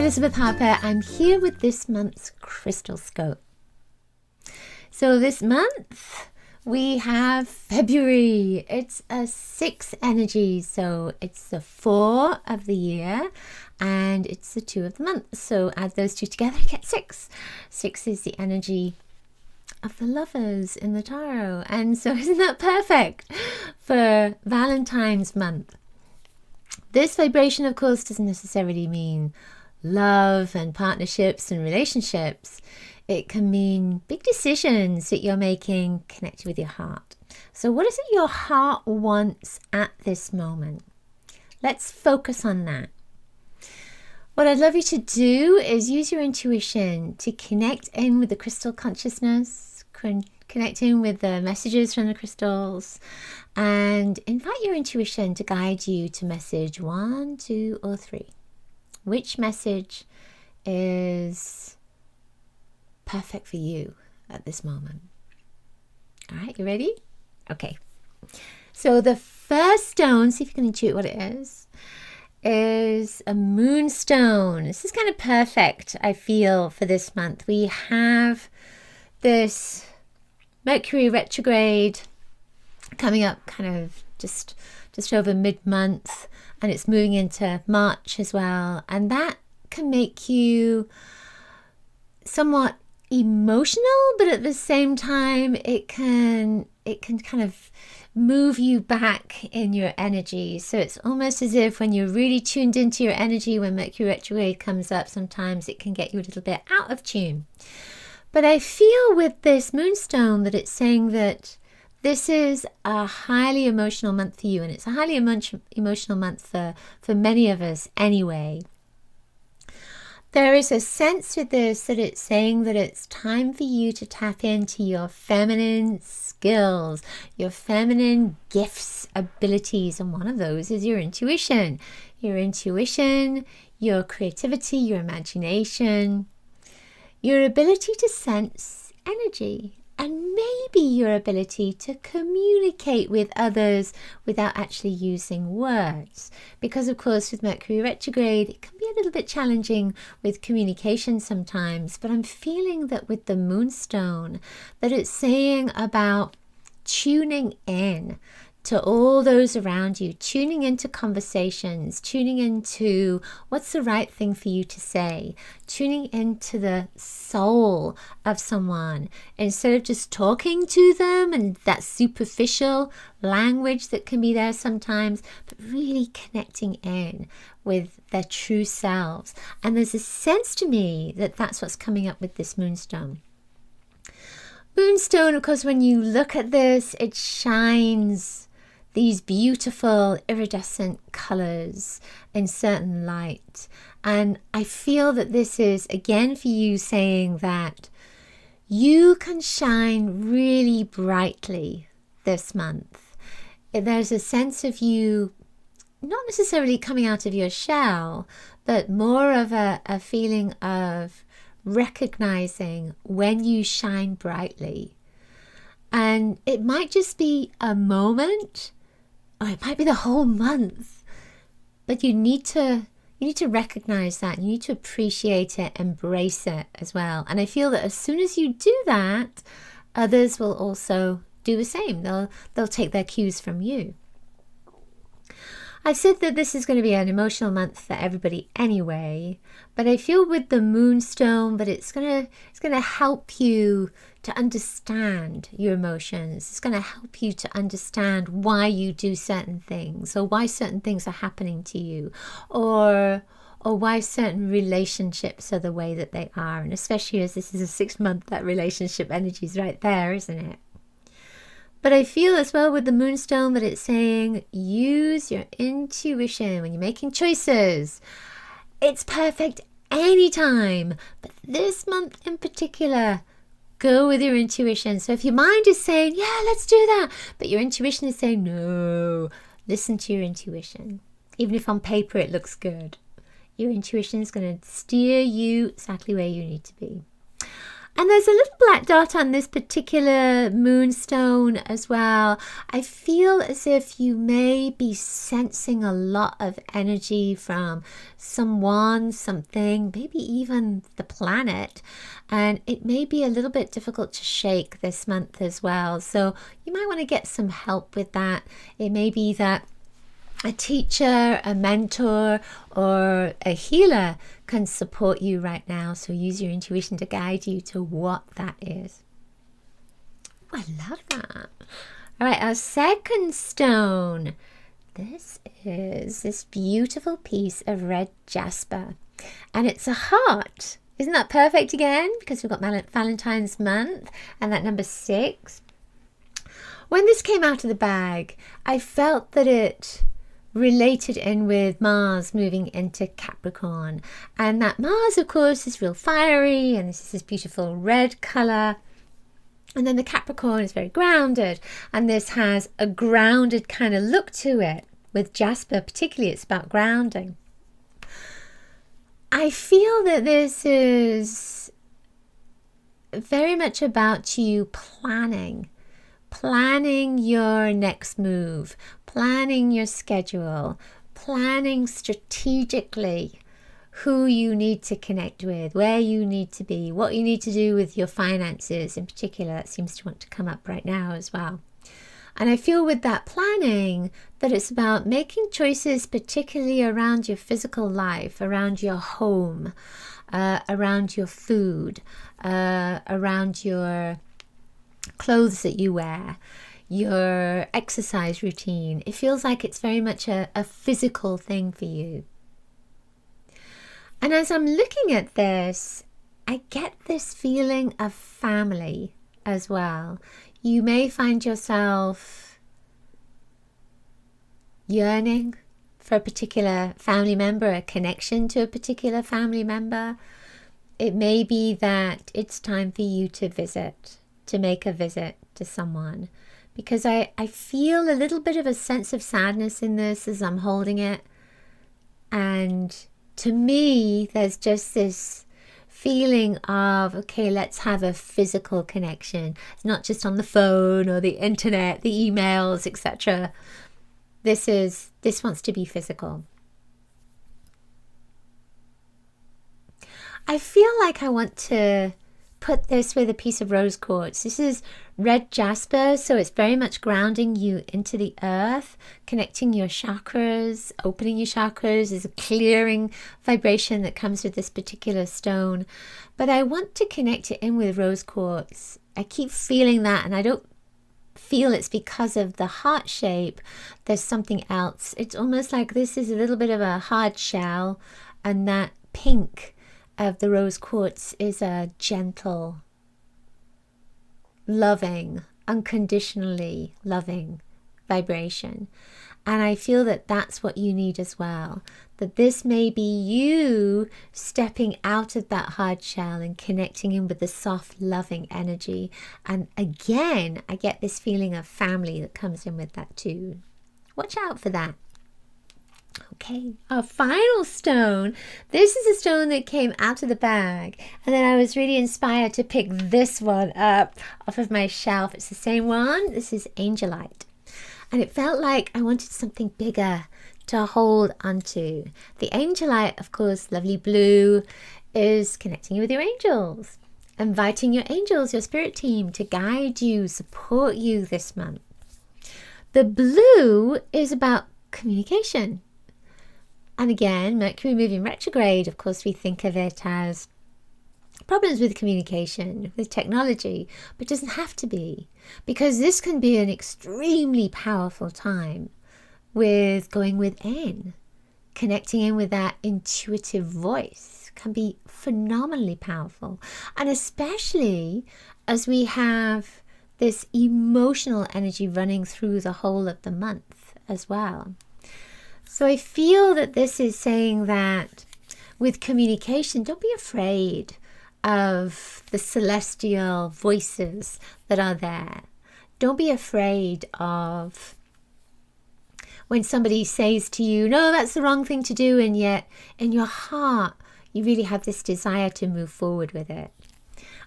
Elizabeth Harper. I'm here with this month's Crystal Scope. So this month we have February. It's a 6 energy, so it's the 4 of the year and it's the 2 of the month. So add those two together, you get 6. 6 is the energy of the lovers in the tarot, and so isn't that perfect for Valentine's month? This vibration, of course, doesn't necessarily mean love and partnerships and relationships. It can mean big decisions that you're making connected with your heart. So what is it your heart wants at this moment? Let's focus on that. What I'd love you to do is use your intuition to connect in with the crystal consciousness, connect in with the messages from the crystals, and invite your intuition to guide you to message 1, 2, or 3. Which message is perfect for you at this moment? All right, you ready? Okay. So the first stone, see if you can intuit what it is a moonstone. This is kind of perfect, I feel, for this month. We have this Mercury retrograde coming up kind of just over mid-month, and it's moving into March as well, and that can make you somewhat emotional, but at the same time it can kind of move you back in your energy. So it's almost as if when you're really tuned into your energy, when Mercury retrograde comes up, sometimes it can get you a little bit out of tune. But I feel with this moonstone that it's saying that this is a highly emotional month for you, and it's a highly emotional month for many of us anyway. There is a sense with this that it's saying that it's time for you to tap into your feminine skills, your feminine gifts, abilities, and one of those is your intuition. Your intuition, your creativity, your imagination, your ability to sense energy, and maybe your ability to communicate with others without actually using words. Because of course with Mercury retrograde, it can be a little bit challenging with communication sometimes, but I'm feeling that with the moonstone, that it's saying about tuning in to all those around you, tuning into conversations, tuning into what's the right thing for you to say, tuning into the soul of someone instead of just talking to them and that superficial language that can be there sometimes, but really connecting in with their true selves. And there's a sense to me that that's what's coming up with this moonstone. Moonstone, of course, when you look at this, it shines these beautiful iridescent colors in certain light. And I feel that this is, again, for you saying that you can shine really brightly this month. There's a sense of you not necessarily coming out of your shell, but more of a feeling of recognizing when you shine brightly. And it might just be a moment, or it might be the whole month, but you need to recognize that. You need to appreciate it, embrace it as well. And I feel that as soon as you do that, others will also do the same. They'll take their cues from you. I've said that this is going to be an emotional month for everybody anyway, but I feel with the moonstone that it's going to help you to understand your emotions. It's going to help you to understand why you do certain things, or why certain things are happening to you, or why certain relationships are the way that they are. And especially as this is a 6-month, that relationship energy is right there, isn't it? But I feel as well with the moonstone that it's saying use your intuition when you're making choices. It's perfect anytime, but this month in particular, go with your intuition. So if your mind is saying, yeah, let's do that, but your intuition is saying, no, listen to your intuition. Even if on paper it looks good, your intuition is going to steer you exactly where you need to be. And there's a little black dot on this particular moonstone as well. I feel as if you may be sensing a lot of energy from someone, something, maybe even the planet. And it may be a little bit difficult to shake this month as well. So you might want to get some help with that. It may be that a teacher, a mentor, or a healer can support you right now. So use your intuition to guide you to what that is. Oh, I love that. All right, our second stone. This is this beautiful piece of red jasper. And it's a heart. Isn't that perfect again? Because we've got Valentine's month and that number 6. When this came out of the bag, I felt that it related in with Mars moving into Capricorn, and that Mars of course is real fiery, and this is this beautiful red color, and then the Capricorn is very grounded, and this has a grounded kind of look to it. With jasper particularly, it's about grounding. I feel that this is very much about you planning your next move, planning your schedule, planning strategically who you need to connect with, where you need to be, what you need to do with your finances in particular. That seems to want to come up right now as well. And I feel with that planning that it's about making choices, particularly around your physical life, around your home, around your food, around your clothes that you wear, your exercise routine. It feels like it's very much a physical thing for you. And as I'm looking at this, I get this feeling of family as well. You may find yourself yearning for a particular family member, a connection to a particular family member. It may be that it's time for you to visit, to make a visit to someone, because I feel a little bit of a sense of sadness in this as I'm holding it. And to me, there's just this feeling of, okay, let's have a physical connection. It's not just on the phone or the internet, the emails, etc. This wants to be physical. I feel like I want to put this with a piece of rose quartz. This is red jasper, so it's very much grounding you into the earth, connecting your chakras, opening your chakras. There's a clearing vibration that comes with this particular stone. But I want to connect it in with rose quartz. I keep feeling that, and I don't feel it's because of the heart shape. There's something else. It's almost like this is a little bit of a hard shell, and that pink of the rose quartz is a gentle, loving, unconditionally loving vibration. And I feel that that's what you need as well. That this may be you stepping out of that hard shell and connecting in with the soft, loving energy. And again, I get this feeling of family that comes in with that too. Watch out for that. Okay, our final stone. This is a stone that came out of the bag, and then I was really inspired to pick this one up off of my shelf. It's the same one. This is Angelite, and it felt like I wanted something bigger to hold onto. The Angelite, of course, lovely blue, is connecting you with your angels, inviting your angels, your spirit team, to guide you, support you this month. The blue is about communication. And again, Mercury moving retrograde, of course, we think of it as problems with communication, with technology, but it doesn't have to be, because this can be an extremely powerful time with going within, connecting in with that intuitive voice can be phenomenally powerful. And especially as we have this emotional energy running through the whole of the month as well. So I feel that this is saying that with communication, don't be afraid of the celestial voices that are there. Don't be afraid of when somebody says to you, no, that's the wrong thing to do, and yet in your heart, you really have this desire to move forward with it.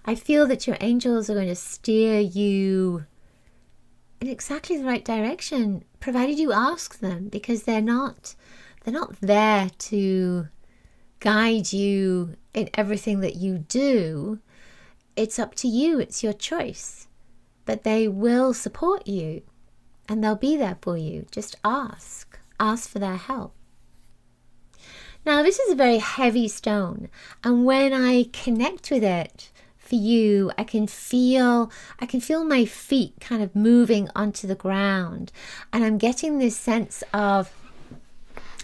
I feel that your angels are going to steer you in exactly the right direction, provided you ask them, because they're not there to guide you in everything that you do. It's up to you. It's your choice. But they will support you and they'll be there for you. Just ask. Ask for their help. Now, this is a very heavy stone, and when I connect with it for you, I can feel my feet kind of moving onto the ground, and I'm getting this sense of,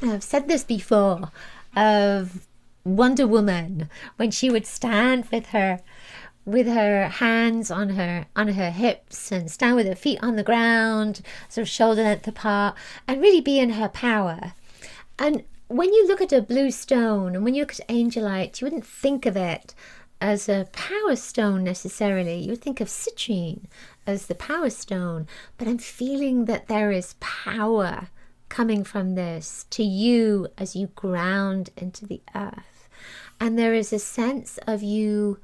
I've said this before, of Wonder Woman when she would stand with her hands on her hips and stand with her feet on the ground, sort of shoulder length apart, and really be in her power. And when you look at a blue stone and when you look at angelite, you wouldn't think of it as a power stone necessarily. You would think of citrine as the power stone, but I'm feeling that there is power coming from this to you as you ground into the earth. And there is a sense of you.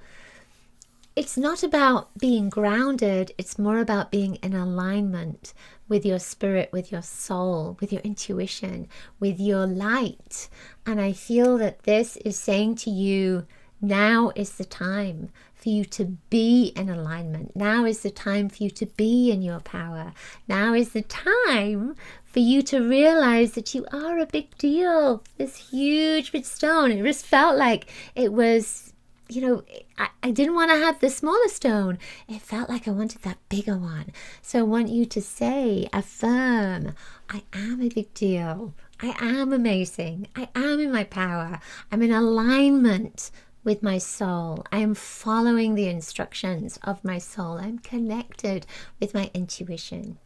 It's not about being grounded, it's more about being in alignment with your spirit, with your soul, with your intuition, with your light. And I feel that this is saying to you, now is the time for you to be in alignment. Now is the time for you to be in your power. Now is the time for you to realize that you are a big deal. This huge big stone. It just felt like it was, I didn't want to have the smaller stone. It felt like I wanted that bigger one. So I want you to say, affirm, I am a big deal. I am amazing. I am in my power. I'm in alignment with my soul. I am following the instructions of my soul. I'm connected with my intuition.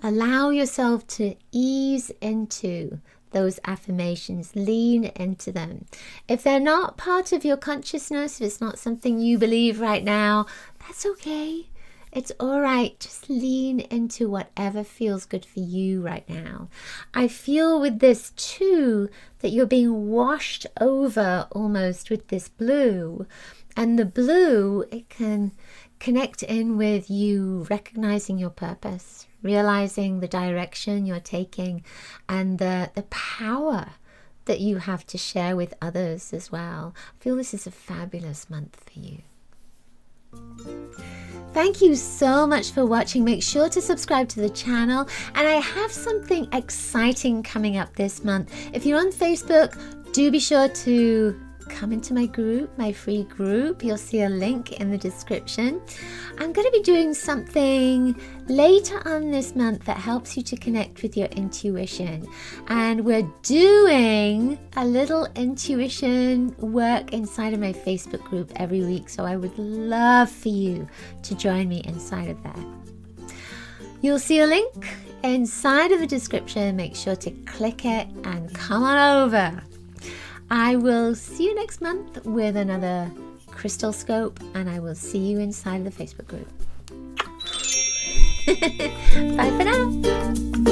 Allow yourself to ease into those affirmations, lean into them. If they're not part of your consciousness, if it's not something you believe right now, that's okay. It's all right. Just lean into whatever feels good for you right now. I feel with this too that you're being washed over almost with this blue. And the blue, it can connect in with you recognizing your purpose, realizing the direction you're taking, and the power that you have to share with others as well. I feel this is a fabulous month for you. Thank you so much for watching. Make sure to subscribe to the channel, and I have something exciting coming up this month. If you're on Facebook, do be sure to come into my group, my free group. You'll see a link in the description. I'm going to be doing something later on this month that helps you to connect with your intuition, and we're doing a little intuition work inside of my Facebook group every week, so I would love for you to join me inside of that. You'll see a link inside of the description. Make sure to click it and come on over. I will see you next month with another crystal scope, and I will see you inside the Facebook group. Bye for now.